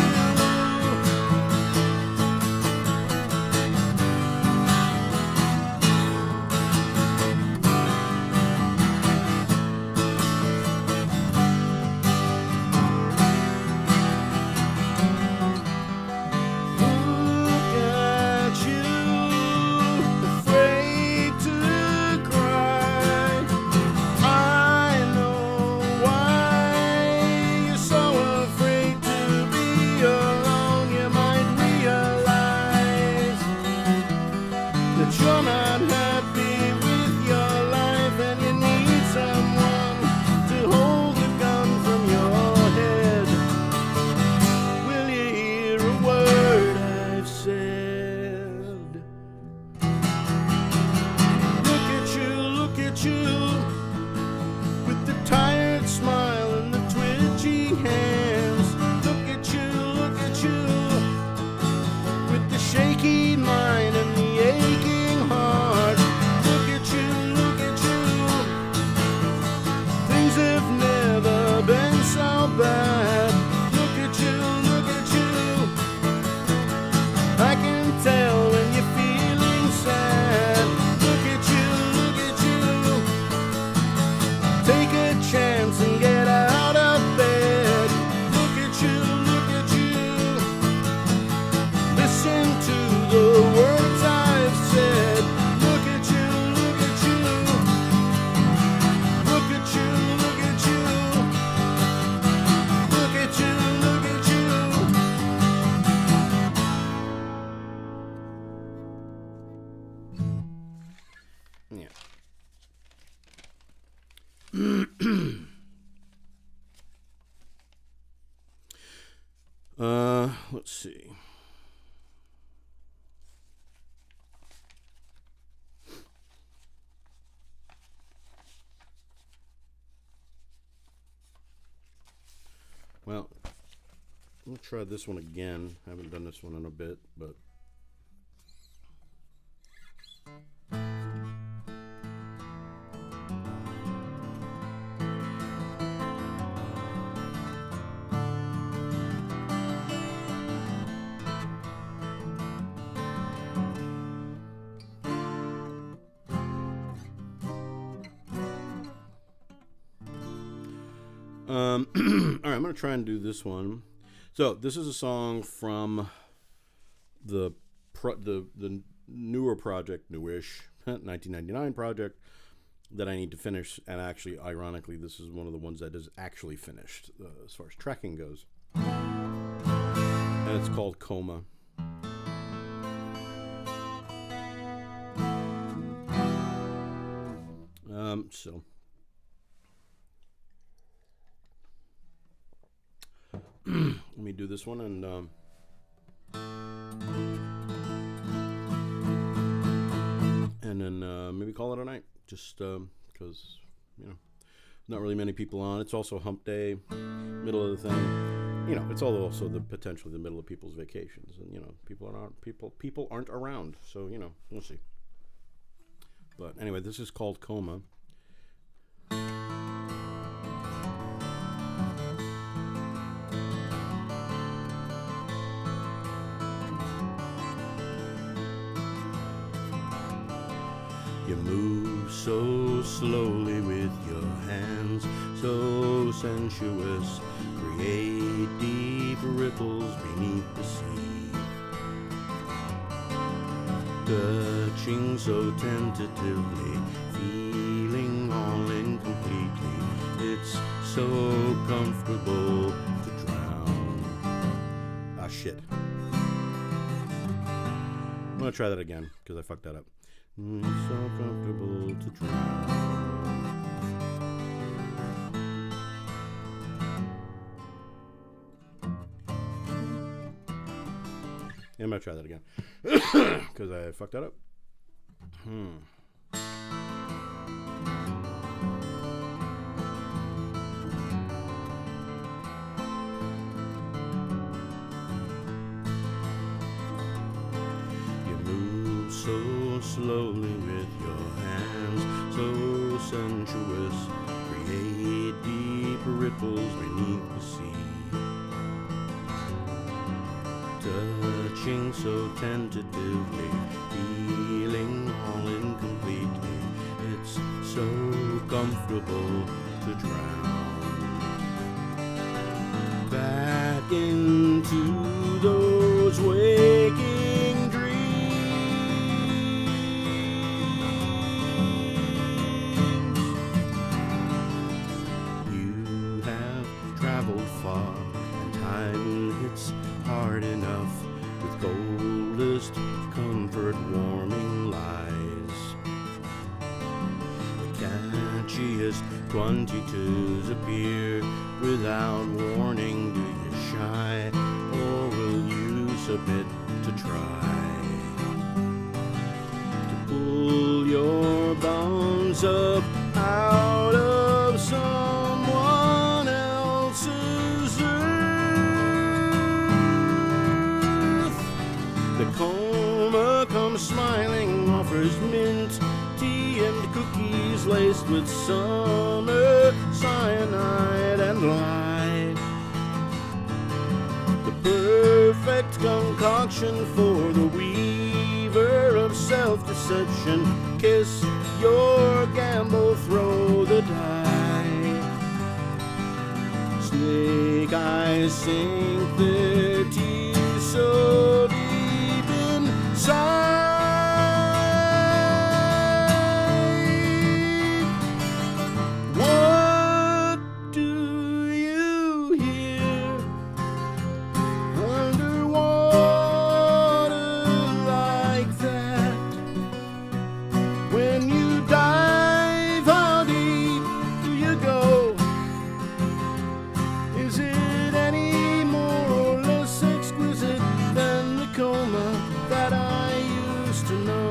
Look at you, afraid to cry. I know why you're so afraid to be alone. You might realize that you're not happy with your life, and you need someone to hold the gun from your head. Will you hear a word I've said? Look at you, with the tired smile and the twitchy hands. Look at you, with the shaky mind and the aching heart. Look at you, things have never been so bad. Look at you, I can tell when you're feeling sad. Look at you, take a chance and get out of bed. Look at you, listen to the words I've said. Look at you, look at you, look at you, look at you, look at you, look at you. Yeah. Let's see. Well, I'm gonna try this one again. I haven't done this one in a bit, but all right, I'm gonna try and do this one. So this is a song from the newer project, newish 1999 project that I need to finish, and actually, ironically, this is one of the ones that is actually finished as far as tracking goes, and it's called Coma. So let me do this one and then maybe call it a night, just because, you know, not really many people on. It's also hump day, middle of the thing. You know, it's also the potentially the middle of people's vacations, and you know, people aren't around, so you know, we'll see. But anyway, this is called Coma. You move so slowly with your hands, so sensuous, create deep ripples beneath the sea. Touching so tentatively, feeling all incompletely, it's so comfortable to drown. Ah, shit. I'm gonna try that again, because I fucked that up. It's so comfortable to drown. Yeah, I'm gonna try that again because I fucked that up. You move so slowly with your hands, so sensuous, create deep ripples beneath the sea. Touching so tentatively, feeling all incompletely, it's so comfortable to drown. Back into those waking dreams. You have traveled far, and time hits hard enough with coldest comfort warming lies. The catchiest 22s appear without warning. Do you shy, or will you submit to try to pull your bones up out of someone else's earth? The coma comes smiling, offers mint, tea, and cookies laced with summer cyanide and lye. The perfect concoction for the weaver of self-deception. Kiss your gamble, throw the die. Snake eyes sink their teeth so deep inside. What do you hear underwater like that? When you dive, how deep do you go? Is it any more or less exquisite than the coma that I used to know?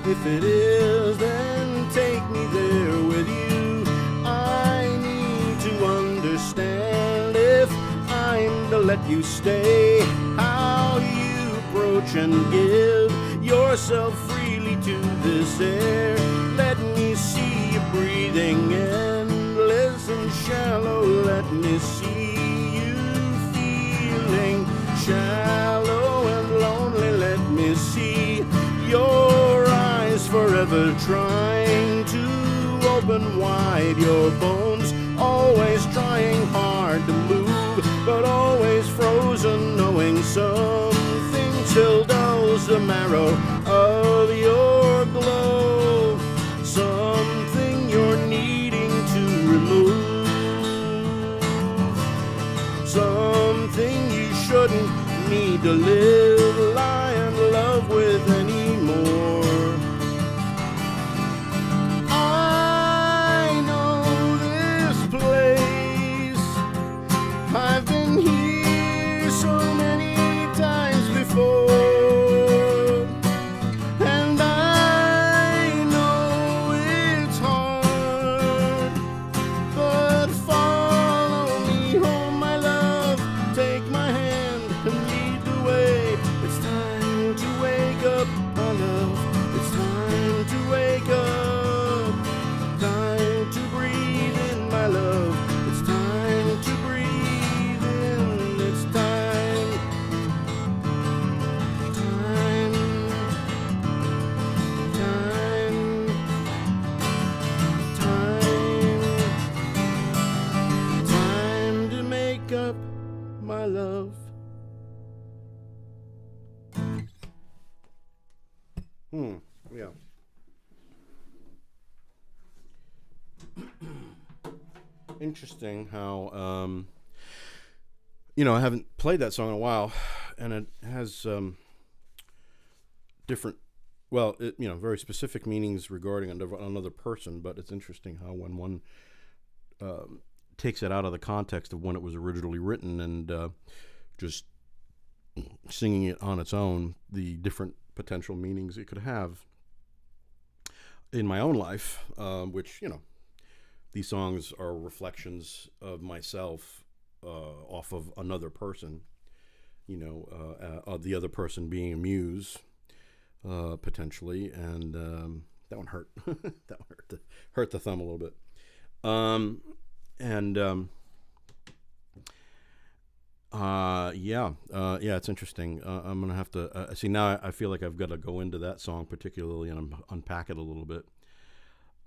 If it is, then take me there with you. I need to understand, if I'm to let you stay, how you approach and give yourself freely to this air. Let me see you breathing endless and shallow. Let me see you feeling shallow and lonely. Let me see your eyes forever trying to open wide, your bones always trying hard to move, but always frozen, knowing don't need to live, lie, and love with anymore. I know this place. I've been here so many times before. And I know it's hard, but follow me home, my love. Take my hand and lead the way. It's time to wake up, my love. It's time to wake up. Time to breathe in, my love. It's time to breathe in. It's time. Time to make up, my love. Yeah. Interesting how, I haven't played that song in a while, and it has different, very specific meanings regarding another person, but it's interesting how when one takes it out of the context of when it was originally written and just singing it on its own, the different potential meanings it could have. In my own life, which, these songs are reflections of myself off of another person, of the other person being a muse, potentially, and that one hurt. That one hurt the thumb a little bit. It's interesting. I'm gonna have to see now. I feel like I've got to go into that song particularly and unpack it a little bit.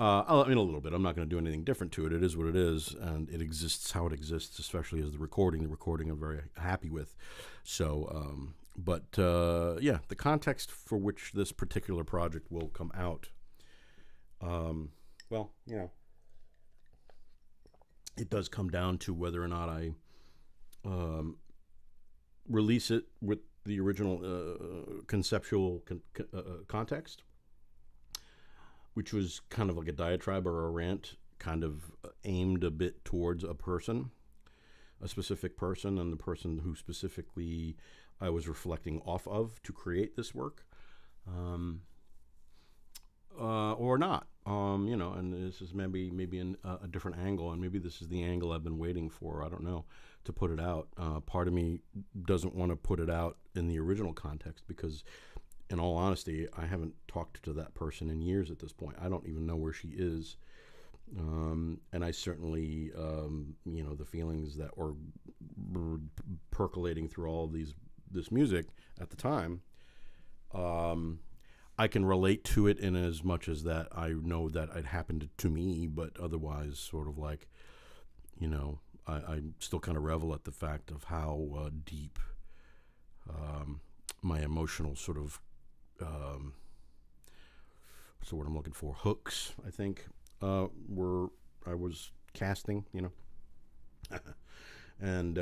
A little bit. I'm not going to do anything different to it. It is what it is, and it exists how it exists. Especially as the recording I'm very happy with. So, the context for which this particular project will come out. It does come down to whether or not I release it with the original conceptual context, which was kind of like a diatribe or a rant, kind of aimed a bit towards a specific person, and the person who specifically I was reflecting off of to create this work, or not. And this is maybe a different angle, and maybe this is the angle I've been waiting for. I don't know, to put it out. Part of me doesn't want to put it out in the original context because, in all honesty, I haven't talked to that person in years at this point. I don't even know where she is, and I certainly, the feelings that were percolating through all of this music at the time. I can relate to it in as much as that I know that it happened to me, but otherwise sort of like, I still kind of revel at the fact of how deep my emotional sort of, what's the word I'm looking for? Hooks, I think, I was casting, and,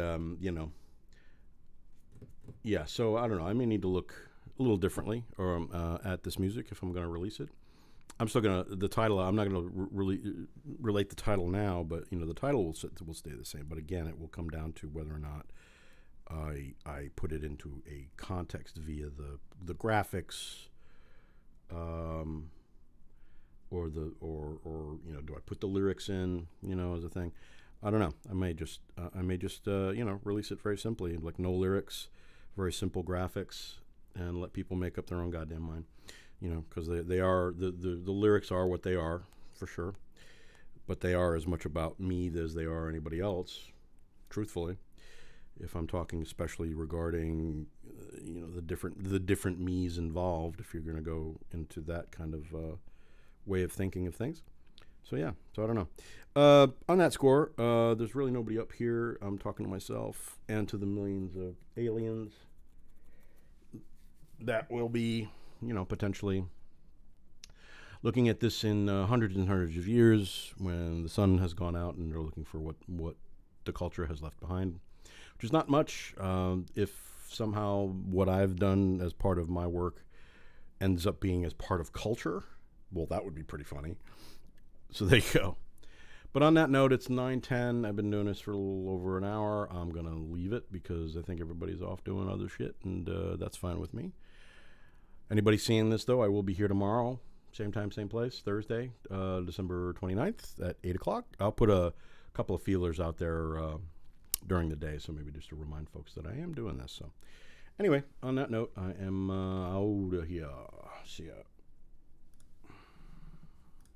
so I don't know. I may need to look a little differently at this music if I'm going to release it. I'm still going to, the title, I'm not going to relate the title now, but, the title will stay the same. But again, it will come down to whether or not I put it into a context via the graphics, or do I put the lyrics in, as a thing? I don't know. I may just release it very simply, like no lyrics, very simple graphics, and let people make up their own goddamn mind, because they are, the lyrics are what they are, for sure, but they are as much about me as they are anybody else, truthfully, if I'm talking especially regarding, the different me's involved, if you're going to go into that kind of way of thinking of things. So I don't know. On that score, there's really nobody up here. I'm talking to myself and to the millions of aliens that will be, potentially looking at this in hundreds and hundreds of years when the sun has gone out and they're looking for what the culture has left behind, which is not much. If somehow what I've done as part of my work ends up being as part of culture, well, that would be pretty funny. So there you go. But on that note, it's 9:10. I've been doing this for a little over an hour. I'm going to leave it because I think everybody's off doing other shit, and that's fine with me. Anybody seeing this, though, I will be here tomorrow. Same time, same place, Thursday, December 29th at 8 o'clock. I'll put a couple of feelers out there during the day, so maybe just to remind folks that I am doing this. So anyway, on that note, I am out of here. See ya.